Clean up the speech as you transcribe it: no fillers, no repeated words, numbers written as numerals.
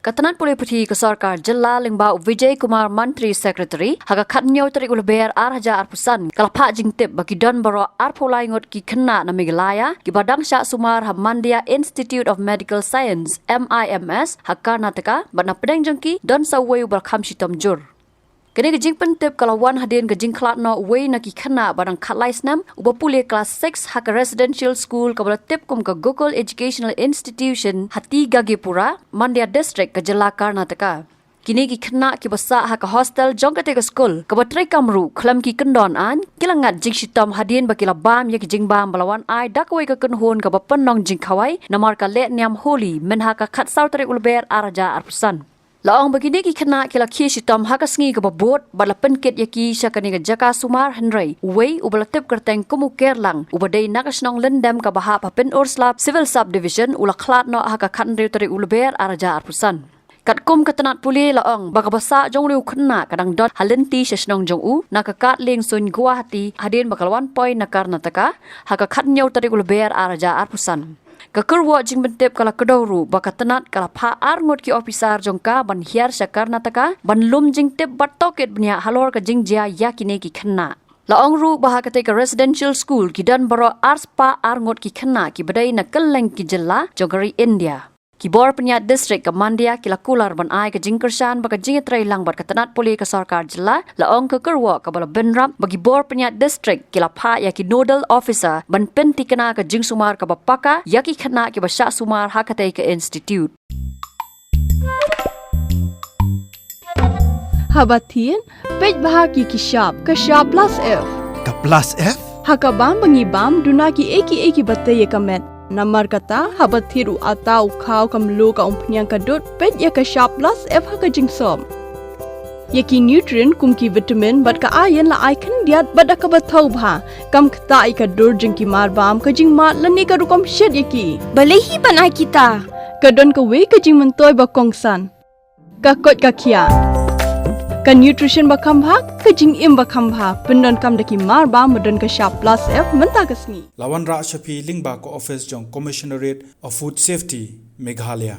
Katanat pulih putih ke Sarkar Jela Lingba Vijay Kumar Mantri Secretary haga khatnyau tarik ulber arhaja arpusan kalapa jingtip bagi don baro arpolai ngot ki Khynnah na Meghalaya ki badang Shah Sumar Mandia Institute of Medical Science MIMS Karnataka bana pedang jengki don sawai bar Kham Shitom jur. Kini gejing pentip kalawan hadin gejing Khlad no way na ki Khynnah badang khatlai snam uba pulih kelas 6 hak residential school kabala tip kum ka Google Educational Institution hati Gagipura Mandia District ke Jela Karnataka. Kini ki Khynnah ki basa hak hostel jong ka school ka batrai kamru khlam ki kendon an kilangat jing Shitom hadin bakila bam ya ki jing bam balawan ai dakwai ka kunhun ka bapenong jing khawai namar ka le niam holy men hak khat sau tarik ulber araja arpusan. Laong begini ki Khynnah kila ki Shitom hak sngi ka babot bala penket yaki syakani ka jaka Sumar Henry wei ubala tip kerteng kumu kerlang ubadai nakasnong lendam ka baha papen orslap civil subdivision ula Khlad no hak khatndri tarik ulber araja arpusan. Katkum katanat puli laong baka basa jong riu Khynnah kadang dot halenti sesnong jong u nakakat ling sun Guwahati hadin bakal 1 point na Karnataka haka khatnyau tarik ulber araja arpusan. Ka Kyrwoh jing bentip kala kedoru baka tenat kala pha arngot ki officer jongka ban hiar sya Karnataka ban lum jing tip bat toket bnya halor ka jing jia yakine ki Khynnah. Laong ru baha kate ka residential school ki dan baro arspa arngot ki Khynnah ki badai na kelleng ki Jela jogari India. Kibor penyat district ke Mandia kila kular ban ai ke jingkersan baka jingetrai lang bat katanat puli ke Sarkar Jela laong ke Kyrwoh ke bala benram bagi bor penyat district kila pha yaki nodal officer ban penti kena ke jing Sumar ke bapaka yaki Khynnah ke Shah Sumar hakatai ke institute. Habatin pej bahaki ki Shah plus F. Ka plus F? Hakabam bangi bam dunaki eki batai kamet. Namar kata habat thiru atau khau kamlu ka umpnyang kadut pet ya ka Shah plus F ha ka jingsom. Yaki nutrient kum ki vitamin bat ka iron la ai khan diat bada ka bathau bha kam khta ai ka dur jing ki mar bam ka jing ma lani ka rukom shet yaki. Balehi banai kita. Ka don ka we ka jing mentoy ba kongsan. Ka kot ka khia. Ka nutrition ba kham bha ka jing im ba kham bha pendon kam daki mar ba modon ka Shah plus F menta ka sngi. Lawan Ra Shafi Lingba ko office jong Commissionerate of Food Safety Meghalaya.